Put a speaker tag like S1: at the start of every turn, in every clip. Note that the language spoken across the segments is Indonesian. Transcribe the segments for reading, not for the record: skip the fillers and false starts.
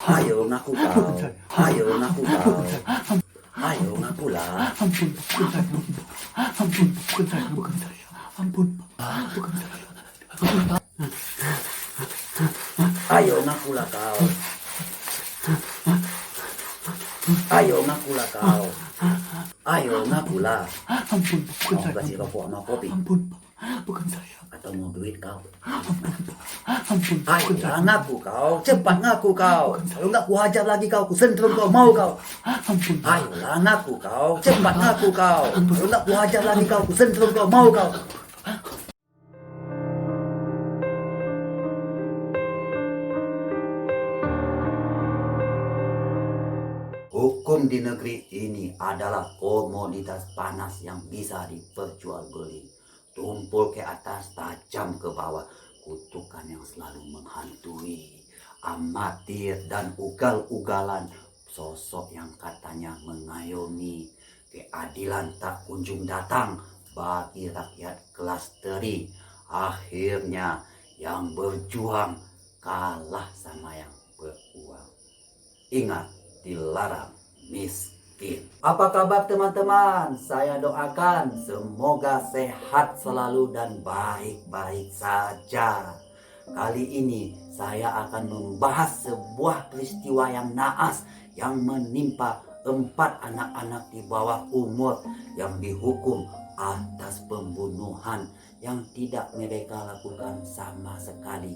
S1: Ayo ngaku kau. Ayo ngaku kau. Ayo ngakulah.
S2: Ampun, bukan saya, ampun, bukan saya, bukan saya, ampun, bukan saya.
S1: Ayo ngakulah kau. Ayo ngakulah kau. Ayo ngakulah.
S2: Ampun, bukan
S1: Mau
S2: saya,
S1: kasih rokok sama kopi
S2: ampun, bukan saya,
S1: atau mau duit kau?
S2: ampun,
S1: Ayo
S2: bukan saya,
S1: ngaku kau. Cepat ngaku kau. Kalau enggak ku hajar lagi kau. Ku sentrum kau. Mau kau?
S2: ampun,
S1: Ayolah ngaku kau. Cepat ngaku kau. Kalau enggak ku hajar lagi kau. Ku sentrum kau. Mau kau? Hukum di negeri ini adalah komoditas panas yang bisa diperjualbeli. Tumpul ke atas, tajam ke bawah. Kutukan yang selalu menghantui. Amatir dan ugal-ugalan. Sosok yang katanya mengayomi. Keadilan tak kunjung datang bagi rakyat kelas teri. Akhirnya yang berjuang kalah sama yang beruang. Ingat, dilarang miskin. Apa kabar teman-teman? Saya doakan semoga sehat selalu dan baik-baik saja. Kali ini saya akan membahas sebuah peristiwa yang naas yang menimpa 4 anak-anak di bawah umur yang dihukum atas pembunuhan yang tidak mereka lakukan sama sekali.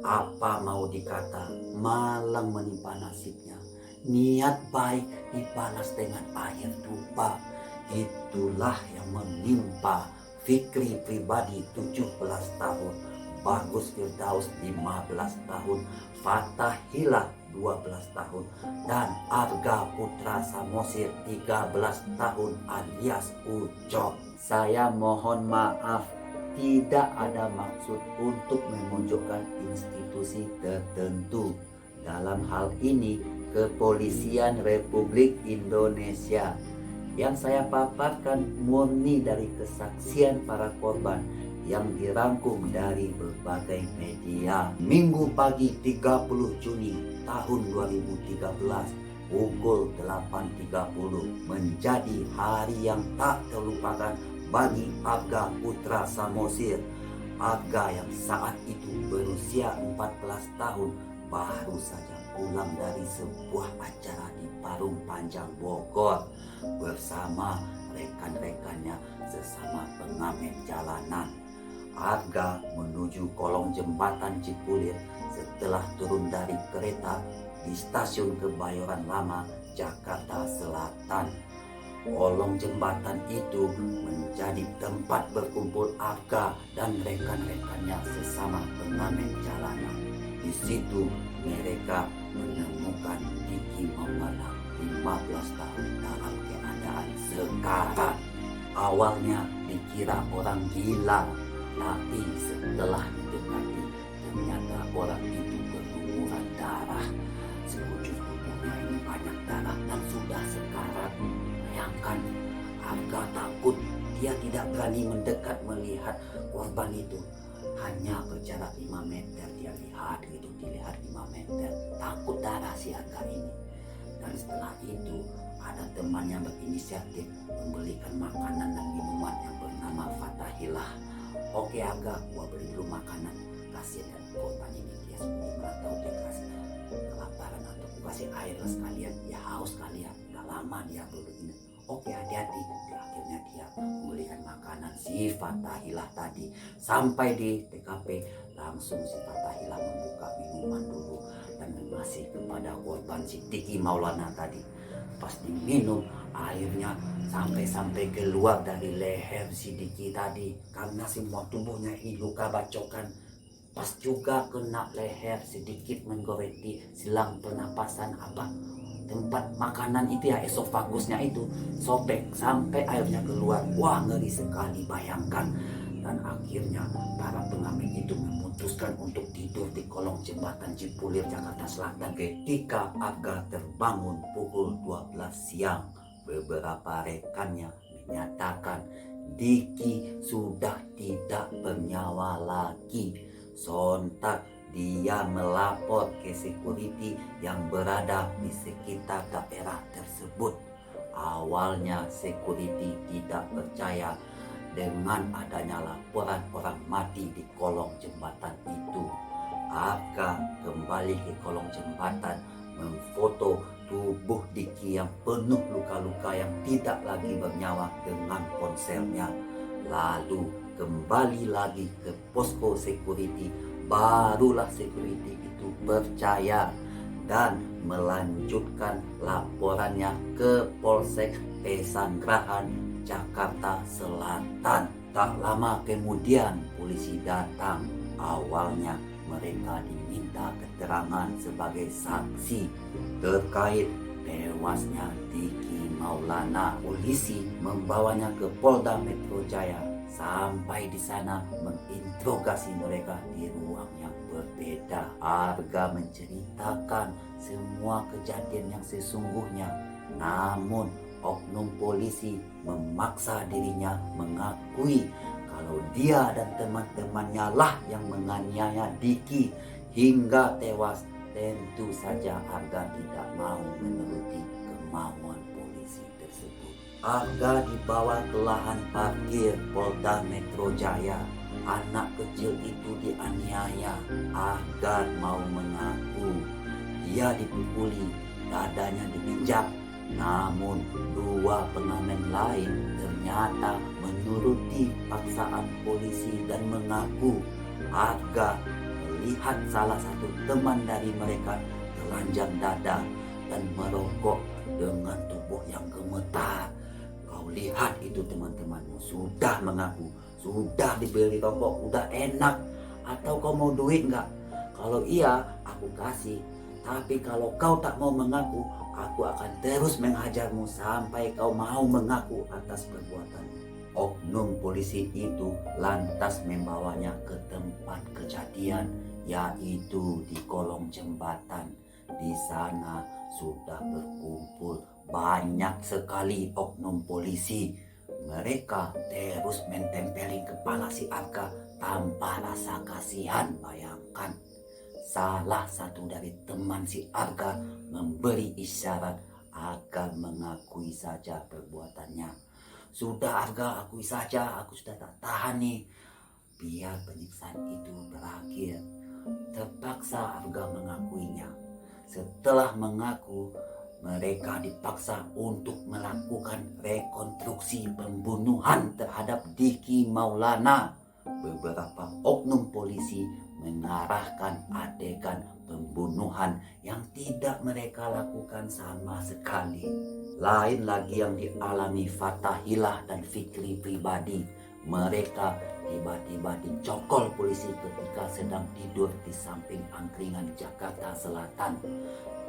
S1: Apa mau dikata, malang menimpa nasibnya. Niat baik dibalas dengan air dupa. Itulah yang menimpa Fikri Pribadi 17 tahun, Bagus Firdaus 15 tahun, Fatahillah 12 tahun, dan Arga Putra Samosir 13 tahun alias Ucok. Saya mohon maaf, tidak ada maksud untuk memunculkan institusi tertentu. Dalam hal ini, Kepolisian Republik Indonesia. Yang saya paparkan murni dari kesaksian para korban yang dirangkum dari berbagai media. Minggu pagi 30 Juni tahun 2013 pukul 8.30 menjadi hari yang tak terlupakan bagi Arga Putra Samosir. Arga yang saat itu berusia 14 tahun baru saja pulang dari sebuah acara di Parung Panjang Bogor bersama rekan-rekannya sesama pengamen jalanan. Arga menuju kolong jembatan Cipulir setelah turun dari kereta di stasiun Kebayoran Lama, Jakarta Selatan. Kolong jembatan itu menjadi tempat berkumpul Arga dan rekan-rekannya sesama pengamen jalanan. Di situ mereka menemukan Diki Maulana 15 tahun dalam keadaan sekarat. Awalnya dikira orang gila, tapi setelah didekati ternyata orang itu berlumuran darah. Sekujur tubuhnya ini banyak darah dan sudah sekarat. Bayangkan, Arga takut, dia tidak berani mendekat melihat korban itu. Hanya berjarak 5 meter dia lihat, itu dilihat 5 meter. Takut darah si Arga ini. Dan setelah itu ada teman yang berinisiatif membelikan makanan dan minuman yang bernama Fatahillah. Oke Arga, gua beli dulu makanan. Kasih dan korban ini dia sembunyi merantau, dia kasih kelaparan atau kasih air sekalian. Ya haus kalian, udah lama dia belum ini. Oke hati-hati. Akhirnya dia membelikan makanan si Fatahillah tadi. Sampai di TKP langsung si Fatahillah membuka minuman dulu dan ngasih kepada korban si Diki Maulana tadi. Pas diminum airnya sampai keluar dari leher si Diki tadi. Karena semua tubuhnya ini luka bacokan. Pas juga kena leher sedikit menggoreng di silang pernapasan tempat makanan itu ya, esofagusnya itu sobek sampai airnya keluar. Wah ngeri sekali, bayangkan. Dan akhirnya para pengamen itu memutuskan untuk tidur di kolong jembatan Cipulir, Jakarta Selatan. Ketika Arga terbangun pukul 12 siang, beberapa rekannya menyatakan Diki sudah tidak bernyawa lagi. Sontak dia melapor ke security yang berada di sekitar daerah tersebut. Awalnya security tidak percaya dengan adanya laporan orang mati di kolong jembatan itu. Arga kembali ke kolong jembatan, memfoto tubuh Diki yang penuh luka-luka yang tidak lagi bernyawa dengan ponselnya. Lalu kembali lagi ke posko security. Barulah security itu percaya dan melanjutkan laporannya ke Polsek Pesanggerahan, Jakarta Selatan. Tak lama kemudian polisi datang. Awalnya mereka diminta keterangan sebagai saksi terkait tewasnya Diki Maulana. Polisi membawanya ke Polda Metro Jaya. Sampai di sana menginterogasi mereka di ruang yang berbeda. Arga menceritakan semua kejadian yang sesungguhnya. Namun oknum polisi memaksa dirinya mengakui kalau dia dan teman-temannya lah yang menganiaya Diki hingga tewas. Tentu saja Arga tidak mau menuruti kemauan polisi tersebut. Arga dibawa ke lahan parkir Polda Metro Jaya. Anak kecil itu dianiaya. Arga mau mengaku. Dia dipukuli, dadanya diinjak. Namun dua pengamen lain ternyata menuruti paksaan polisi dan mengaku. Arga melihat salah satu teman dari mereka telanjang dada dan merokok dengan tubuh yang gemetar. Kau lihat itu teman-temanmu sudah mengaku, sudah dibeli rokok, udah enak. Atau kau mau duit nggak? Kalau iya, aku kasih. Tapi kalau kau tak mau mengaku, aku akan terus menghajarmu sampai kau mau mengaku atas perbuatanmu. Oknum polisi itu lantas membawanya ke tempat kejadian, yaitu di kolong jembatan. Di sana sudah berkumpul banyak sekali oknum polisi. Mereka terus mentempeli kepala si Arga tanpa rasa kasihan. Bayangkan, salah satu dari teman si Arga memberi isyarat agar mengakui saja perbuatannya. Sudah Arga, akui saja, aku sudah tak tahan nih. Biar penyiksaan itu berakhir. Terpaksa Arga mengakuinya. Setelah mengaku, mereka dipaksa untuk melakukan rekonstruksi pembunuhan terhadap Diki Maulana. Beberapa oknum polisi mengarahkan adegan pembunuhan yang tidak mereka lakukan sama sekali. Lain lagi yang dialami Fathahilah dan Fikri pribadi. Mereka tiba-tiba dicokol polisi ketika sedang tidur di samping angkringan Jakarta Selatan.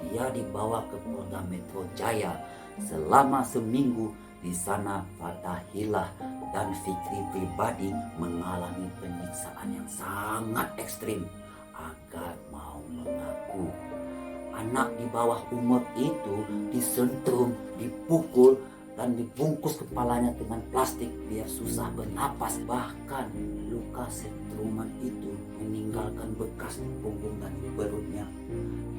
S1: Dia dibawa ke Polda Metro Jaya. Selama seminggu di sana Fathahilah dan Fikri pribadi mengalami penyiksaan yang sangat ekstrim agar mau mengaku. Anak di bawah umur itu disentrum, dipukul, dan dibungkus kepalanya dengan plastik biar susah bernapas. Bahkan luka setruman itu meninggalkan bekas di punggung dan perutnya.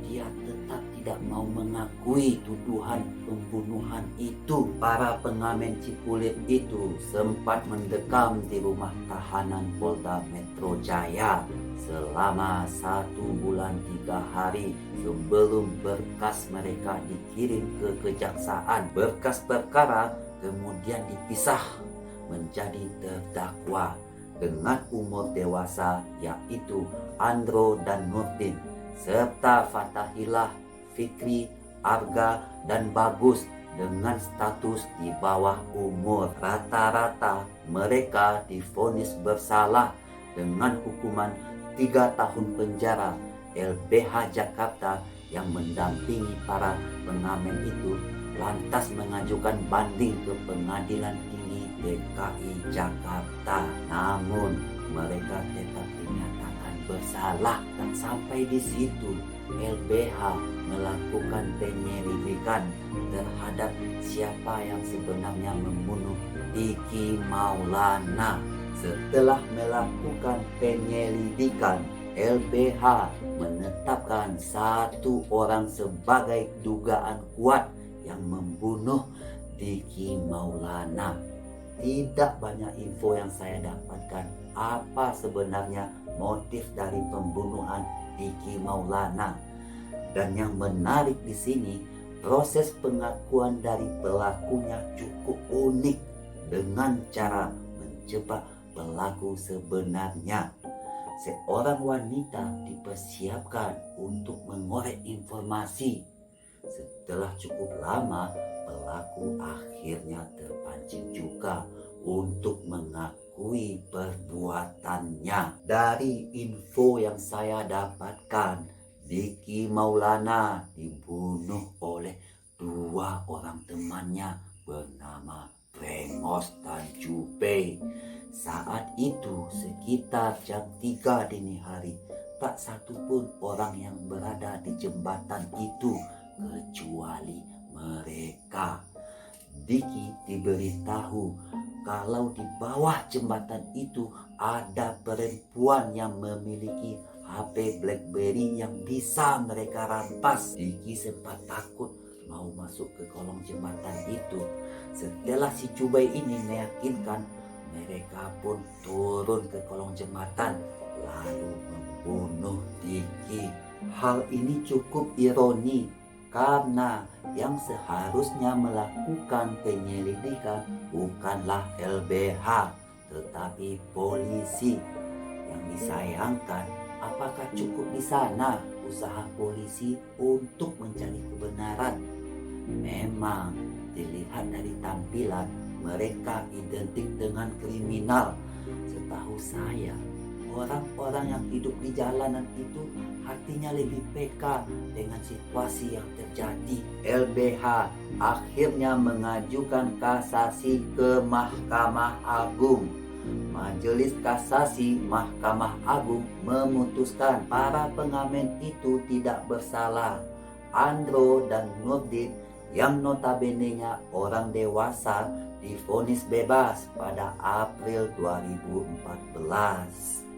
S1: Dia tetap tidak mau mengakui tuduhan pembunuhan itu. Para pengamen Cipulit itu sempat mendekam di rumah tahanan Polda Metro Jaya selama 1 bulan 3 hari sebelum berkas mereka dikirim ke kejaksaan. Berkas perkara kemudian dipisah menjadi terdakwa dengan umur dewasa, yaitu Andro dan Nurdin, serta Fathahilah, Fikri, Arga, dan Bagus dengan status di bawah umur. Rata-rata mereka divonis bersalah dengan hukuman 3 tahun penjara. LBH Jakarta yang mendampingi para pengamen itu lantas mengajukan banding ke Pengadilan Tinggi DKI Jakarta. Namun mereka tetap dinyatakan bersalah, dan sampai di situ LBH melakukan penyelidikan terhadap siapa yang sebenarnya membunuh Diki Maulana. Setelah melakukan penyelidikan, LBH menetapkan satu orang sebagai dugaan kuat yang membunuh Diki Maulana. Tidak banyak info yang saya dapatkan apa sebenarnya motif dari pembunuhan Diki Maulana. Dan yang menarik di sini, proses pengakuan dari pelakunya cukup unik dengan cara menjebak pelaku sebenarnya. Seorang wanita dipersiapkan untuk mengorek informasi. Setelah cukup lama, pelaku akhirnya terpancing juga untuk mengakui perbuatannya. Dari info yang saya dapatkan, Diki Maulana dibunuh oleh dua orang temannya bernama Brengos dan Jupe. Saat itu sekitar jam 3 dini hari, tak satu pun orang yang berada di jembatan itu kecuali mereka. Diki diberitahu kalau di bawah jembatan itu ada perempuan yang memiliki HP BlackBerry yang bisa mereka rampas. Diki sempat takut mau masuk ke kolong jembatan itu. Setelah si Cubai ini meyakinkan, mereka pun turun ke kolong jembatan lalu membunuh Diki. Hal ini cukup ironi karena yang seharusnya melakukan penyelidikan bukanlah LBH tetapi polisi. Yang disayangkan, apakah cukup di sana usaha polisi untuk mencari kebenaran? Memang dilihat dari tampilan mereka identik dengan kriminal. Setahu saya, orang-orang yang hidup di jalanan itu hatinya lebih peka dengan situasi yang terjadi. LBH akhirnya mengajukan kasasi ke Mahkamah Agung. Majelis Kasasi Mahkamah Agung memutuskan para pengamen itu tidak bersalah. Andro dan Nurdin yang notabene-nya orang dewasa divonis bebas pada April 2014.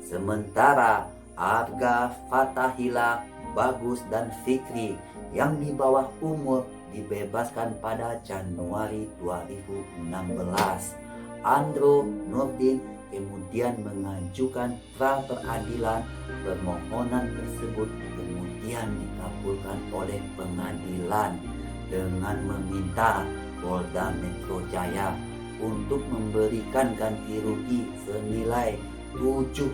S1: Sementara Arga, Fatahila, Bagus dan Fikri yang di bawah umur dibebaskan pada Januari 2016. Andro Nurdin kemudian mengajukan pra peradilan. Permohonan tersebut kemudian dikabulkan oleh pengadilan dengan meminta Polda Metro Jaya untuk memberikan ganti rugi senilai 72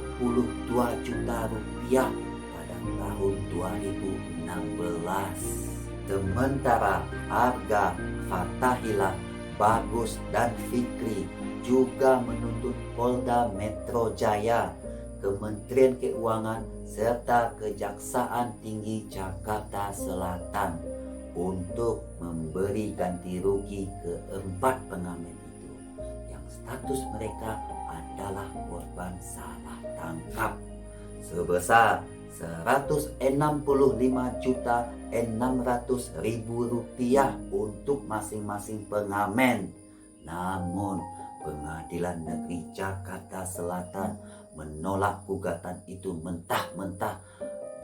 S1: juta rupiah pada tahun 2016. Sementara Arga, Fatahila, Bagus dan Fikri juga menuntut Polda Metro Jaya, Kementerian Keuangan serta Kejaksaan Tinggi Jakarta Selatan untuk memberi ganti rugi keempat pengamen itu yang status mereka adalah korban salah tangkap sebesar Rp165.600.000 untuk masing-masing pengamen. Namun Pengadilan Negeri Jakarta Selatan menolak gugatan itu mentah-mentah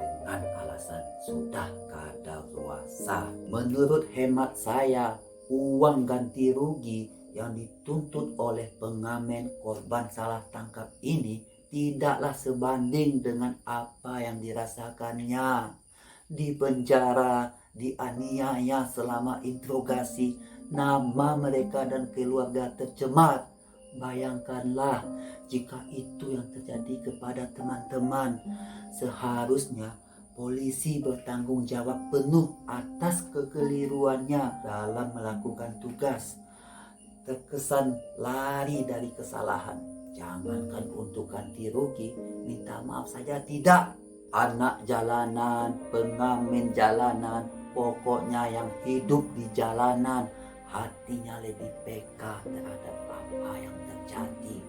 S1: dengan alasan sudah kadaluarsa. Menurut hemat saya, uang ganti rugi yang dituntut oleh pengamen korban salah tangkap ini tidaklah sebanding dengan apa yang dirasakannya. Di penjara, dianiaya selama interogasi, nama mereka dan keluarga tercemar. Bayangkanlah jika itu yang terjadi kepada teman-teman. Seharusnya polisi bertanggung jawab penuh atas kekeliruannya dalam melakukan tugas. Terkesan lari dari kesalahan. Jangankan untuk ganti rugi, minta maaf saja tidak. Anak jalanan, pengamen jalanan, pokoknya yang hidup di jalanan, hatinya lebih peka terhadap apa yang terjadi.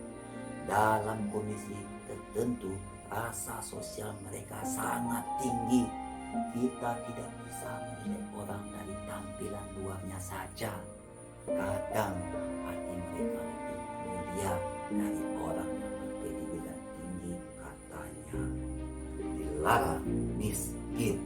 S1: Dalam kondisi tertentu, rasa sosial mereka sangat tinggi. Kita tidak bisa menilai orang dari tampilan luarnya saja. Kadang hati mereka lebih mulia dari orang yang berpendidikan tinggi katanya. Lara miskin.